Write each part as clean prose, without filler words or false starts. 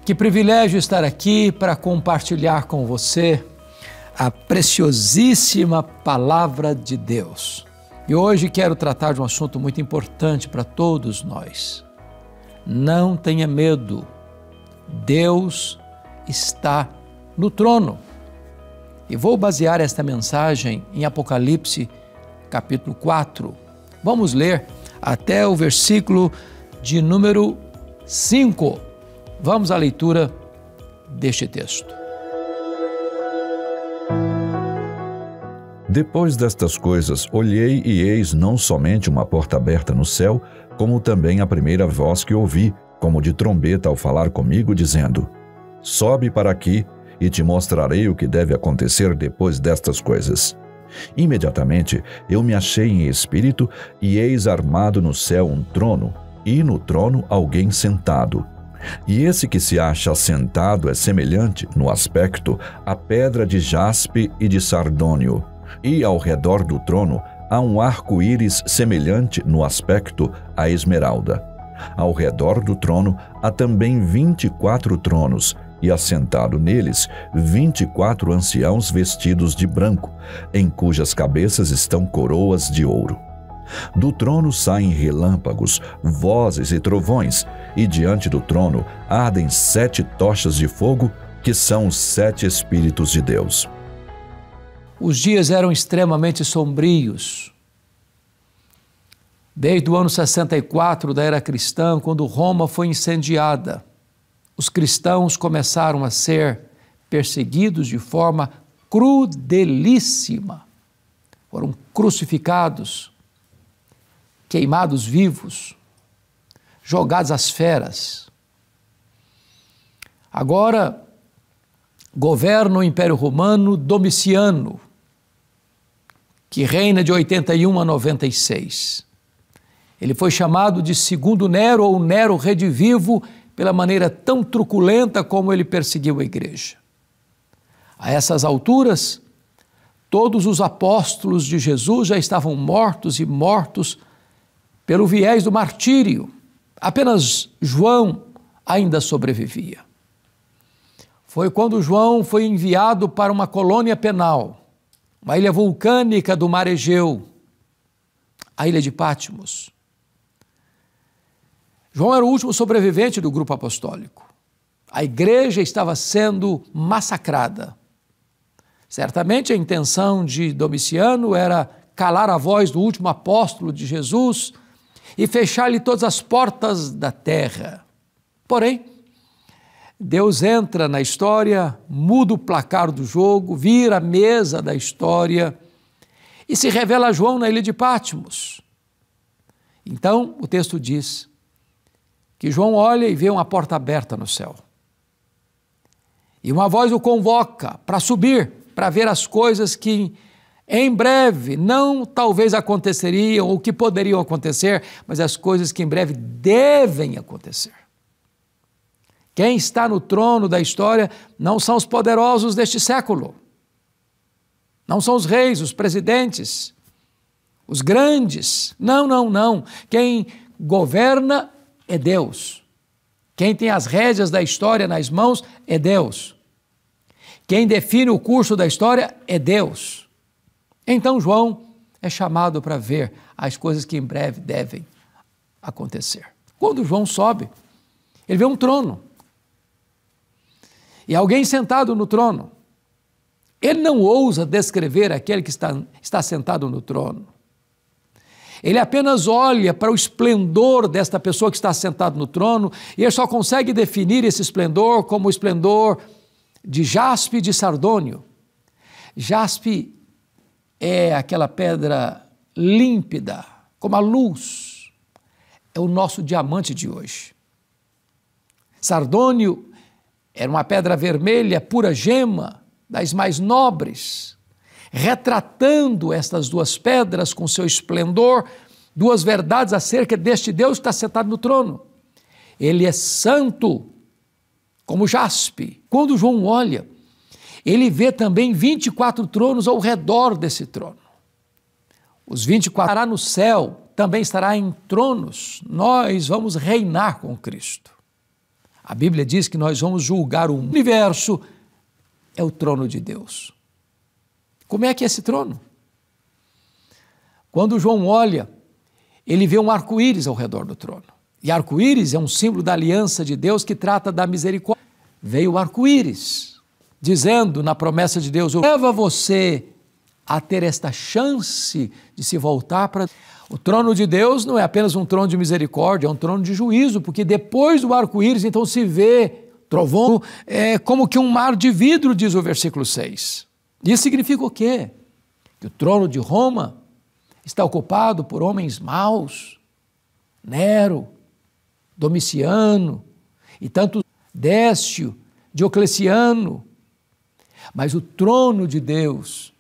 Que privilégio estar aqui para compartilhar com você a preciosíssima Palavra de Deus. E hoje quero tratar de um assunto muito importante para todos nós. Não tenha medo, Deus está no trono. E vou basear esta mensagem em Apocalipse, capítulo 4. Vamos ler até o versículo de número 5. Vamos à leitura deste texto. Depois destas coisas, olhei e eis não somente uma porta aberta no céu, como também a primeira voz que ouvi, como de trombeta ao falar comigo, dizendo: Sobe para aqui e te mostrarei o que deve acontecer depois destas coisas. Imediatamente eu me achei em espírito e eis armado no céu um trono, e no trono alguém sentado. E esse que se acha sentado é semelhante, no aspecto, à pedra de jaspe e de sardônio. E ao redor do trono há um arco-íris semelhante, no aspecto, à esmeralda. Ao redor do trono há também 24 tronos, e assentado neles 24 anciãos vestidos de branco, em cujas cabeças estão coroas de ouro. Do trono saem relâmpagos, vozes e trovões, e diante do trono ardem 7 tochas de fogo, que são os 7 Espíritos de Deus. Os dias eram extremamente sombrios. Desde o ano 64 da era cristã, quando Roma foi incendiada, os cristãos começaram a ser perseguidos de forma crudelíssima. Foram crucificados, queimados vivos, jogados às feras. Agora governa o Império Romano Domiciano, que reina de 81 a 96. Ele foi chamado de Segundo Nero ou Nero Redivivo pela maneira tão truculenta como ele perseguiu a igreja. A essas alturas, todos os apóstolos de Jesus já estavam mortos pelo viés do martírio. Apenas João ainda sobrevivia. Foi quando João foi enviado para uma colônia penal, uma ilha vulcânica do mar Egeu, a ilha de Patmos. João era o último sobrevivente do grupo apostólico. A igreja estava sendo massacrada. Certamente a intenção de Domiciano era calar a voz do último apóstolo de Jesus e fechar-lhe todas as portas da terra. Porém, Deus entra na história, muda o placar do jogo, vira a mesa da história e se revela a João na ilha de Patmos. Então, o texto diz que João olha e vê uma porta aberta no céu. E uma voz o convoca para subir, para ver as coisas que em breve, não talvez aconteceriam ou que poderiam acontecer, mas as coisas que em breve devem acontecer. Quem está no trono da história não são os poderosos deste século, não são os reis, os presidentes, os grandes, não. Quem governa é Deus. Quem tem as rédeas da história nas mãos é Deus. Quem define o curso da história é Deus. Então João é chamado para ver as coisas que em breve devem acontecer. Quando João sobe, ele vê um trono. E alguém sentado no trono. Ele não ousa descrever aquele que está sentado no trono. Ele apenas olha para o esplendor desta pessoa que está sentada no trono e ele só consegue definir esse esplendor como o esplendor de jaspe e de sardônio. Jaspe é aquela pedra límpida, como a luz. É o nosso diamante de hoje. Sardônio era uma pedra vermelha, pura gema, das mais nobres, retratando estas duas pedras com seu esplendor, duas verdades acerca deste Deus que está sentado no trono. Ele é santo, como jaspe. Quando João olha, ele vê também 24 tronos ao redor desse trono. Os 24 estará no céu, também estará em tronos. Nós vamos reinar com Cristo. A Bíblia diz que nós vamos julgar o universo, é o trono de Deus. Como é que é esse trono? Quando João olha, ele vê um arco-íris ao redor do trono. E arco-íris é um símbolo da aliança de Deus que trata da misericórdia. Veio o arco-íris, dizendo na promessa de Deus: leva você a ter esta chance de se voltar para... O trono de Deus não é apenas um trono de misericórdia, é um trono de juízo, porque depois do arco-íris, então se vê trovão, como que um mar de vidro, diz o versículo 6. Isso significa o quê? Que o trono de Roma está ocupado por homens maus, Nero, Domiciano, e tanto Décio, Diocleciano. Mas o trono de Deus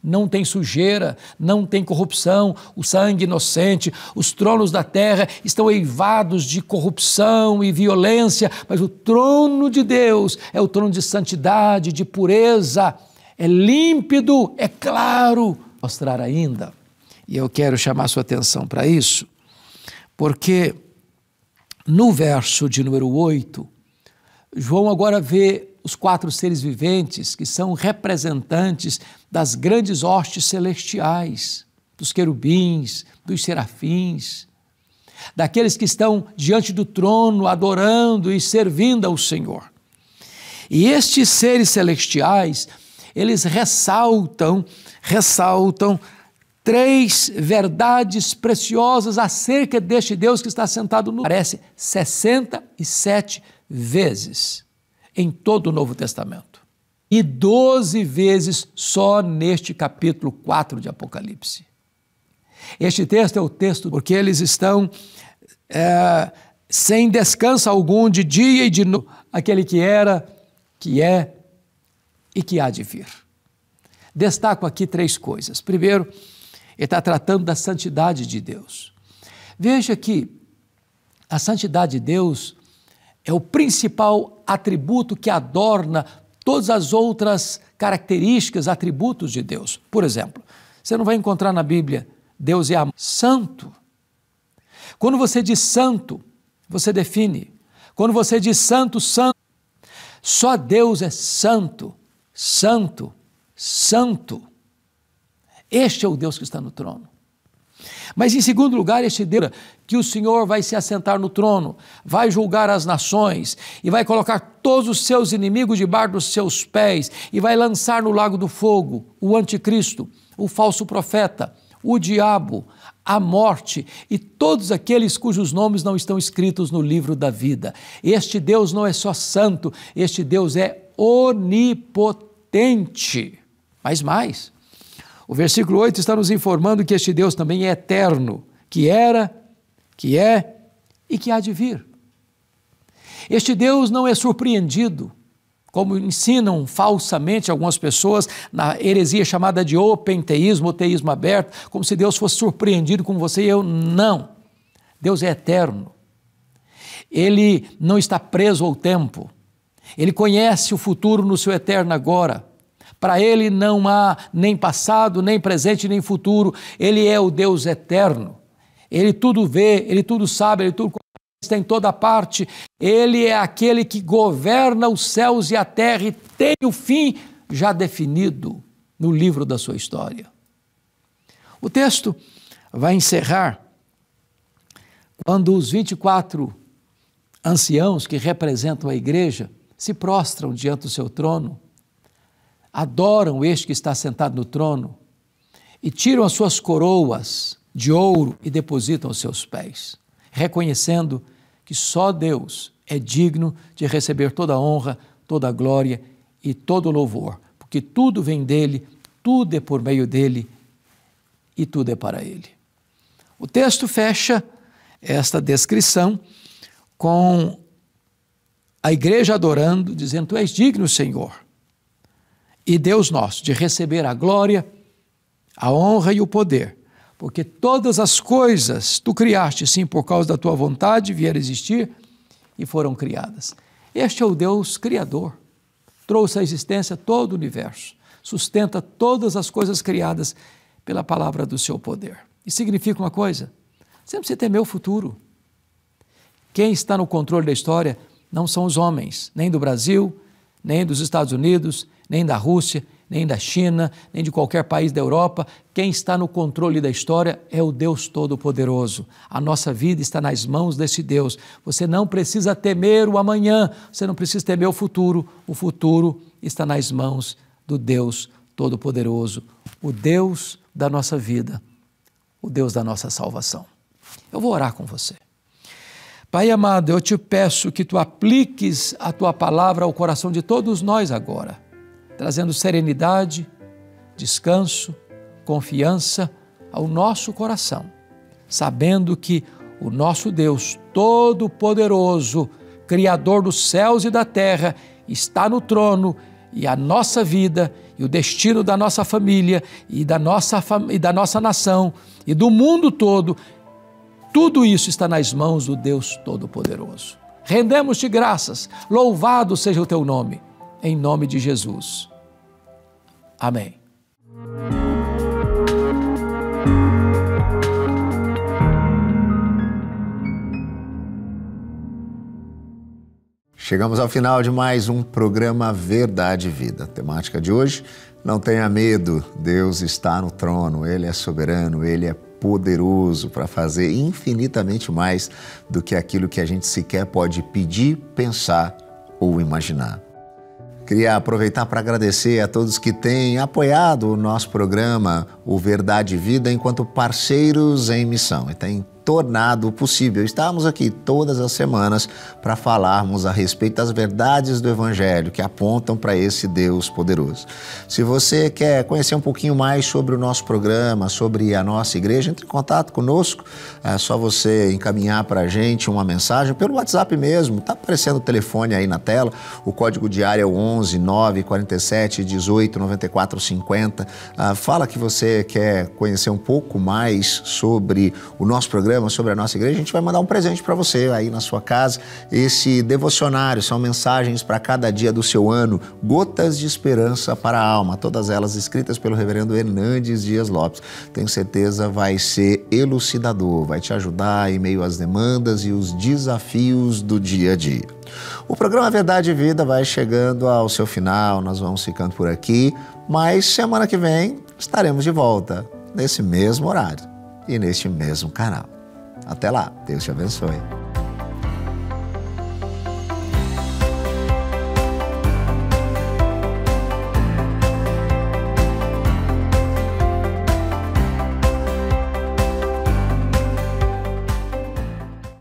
não tem sujeira, não tem corrupção, o sangue inocente, os tronos da terra estão eivados de corrupção e violência, mas o trono de Deus é o trono de santidade, de pureza, é límpido, é claro. Mostrar ainda, e eu quero chamar sua atenção para isso, porque no verso de número 8, João agora vê os 4 seres viventes que são representantes das grandes hostes celestiais, dos querubins, dos serafins, daqueles que estão diante do trono adorando e servindo ao Senhor. E estes seres celestiais, eles ressaltam 3 verdades preciosas acerca deste Deus que está sentado no... Aparece 67 vezes em todo o Novo Testamento. E 12 vezes só neste capítulo 4 de Apocalipse. Este texto é o texto porque eles estão sem descanso algum de dia e de noite, aquele que era, que é e que há de vir. Destaco aqui 3 coisas. Primeiro, ele está tratando da santidade de Deus. Veja que a santidade de Deus é o principal atributo que adorna todas as outras características, atributos de Deus. Por exemplo, você não vai encontrar na Bíblia, Deus é santo. Quando você diz santo, você define. Quando você diz santo, santo, só Deus é santo, santo, santo. Este é o Deus que está no trono. Mas em segundo lugar, este Deus que o Senhor vai se assentar no trono, vai julgar as nações e vai colocar todos os seus inimigos debaixo dos seus pés e vai lançar no lago do fogo o anticristo, o falso profeta, o diabo, a morte e todos aqueles cujos nomes não estão escritos no livro da vida. Este Deus não é só santo, este Deus é onipotente. Mas mais, o versículo 8 está nos informando que este Deus também é eterno, que era, que é e que há de vir. Este Deus não é surpreendido, como ensinam falsamente algumas pessoas na heresia chamada de openteísmo, ou teísmo aberto, como se Deus fosse surpreendido com você e eu. Não. Deus é eterno. Ele não está preso ao tempo. Ele conhece o futuro no seu eterno agora. Para ele não há nem passado, nem presente, nem futuro. Ele é o Deus eterno. Ele tudo vê, ele tudo sabe, ele tudo está em toda parte. Ele é aquele que governa os céus e a terra e tem o fim já definido no livro da sua história. O texto vai encerrar quando os 24 anciãos que representam a igreja se prostram diante do seu trono, adoram este que está sentado no trono e tiram as suas coroas de ouro e depositam aos seus pés, reconhecendo que só Deus é digno de receber toda a honra, toda a glória e todo o louvor, porque tudo vem dele, tudo é por meio dele e tudo é para ele. O texto fecha esta descrição com a igreja adorando, dizendo: Tu és digno, Senhor, e Deus nosso, de receber a glória, a honra e o poder, porque todas as coisas tu criaste, sim, por causa da tua vontade, vieram existir e foram criadas. Este é o Deus Criador, trouxe à existência todo o universo, sustenta todas as coisas criadas pela palavra do seu poder. E significa uma coisa: você não precisa temer o futuro. Quem está no controle da história não são os homens, nem do Brasil, nem dos Estados Unidos, nem da Rússia, nem da China, nem de qualquer país da Europa. Quem está no controle da história é o Deus Todo-Poderoso. A nossa vida está nas mãos desse Deus. Você não precisa temer o amanhã, você não precisa temer o futuro está nas mãos do Deus Todo-Poderoso, o Deus da nossa vida, o Deus da nossa salvação. Eu vou orar com você. Pai amado, eu te peço que tu apliques a tua palavra ao coração de todos nós agora, trazendo serenidade, descanso, confiança ao nosso coração, sabendo que o nosso Deus Todo-Poderoso, Criador dos céus e da terra, está no trono e a nossa vida e o destino da nossa família e da nossa nação e do mundo todo, tudo isso está nas mãos do Deus Todo-Poderoso. Rendemos-te graças, louvado seja o teu nome, em nome de Jesus. Amém. Chegamos ao final de mais um programa Verdade e Vida. A temática de hoje: não tenha medo, Deus está no trono, Ele é soberano, Ele é poderoso para fazer infinitamente mais do que aquilo que a gente sequer pode pedir, pensar ou imaginar. Queria aproveitar para agradecer a todos que têm apoiado o nosso programa, o Verdade e Vida, enquanto parceiros em missão, e têm tornado possível estarmos aqui todas as semanas para falarmos a respeito das verdades do Evangelho que apontam para esse Deus poderoso. Se você quer conhecer um pouquinho mais sobre o nosso programa, sobre a nossa igreja, entre em contato conosco. É só você encaminhar para a gente uma mensagem pelo WhatsApp mesmo. Está aparecendo o telefone aí na tela. O código de área é o 11 947 18 94 50. Fala que você quer conhecer um pouco mais sobre o nosso programa, sobre a nossa igreja. A gente vai mandar um presente para você aí na sua casa. Esse devocionário são mensagens para cada dia do seu ano, gotas de esperança para a alma, todas elas escritas pelo reverendo Hernandes Dias Lopes. Tenho certeza vai ser elucidador, vai te ajudar em meio às demandas e os desafios do dia a dia. O programa Verdade e Vida vai chegando ao seu final, nós vamos ficando por aqui, mas semana que vem estaremos de volta, nesse mesmo horário e neste mesmo canal. Até lá, Deus te abençoe.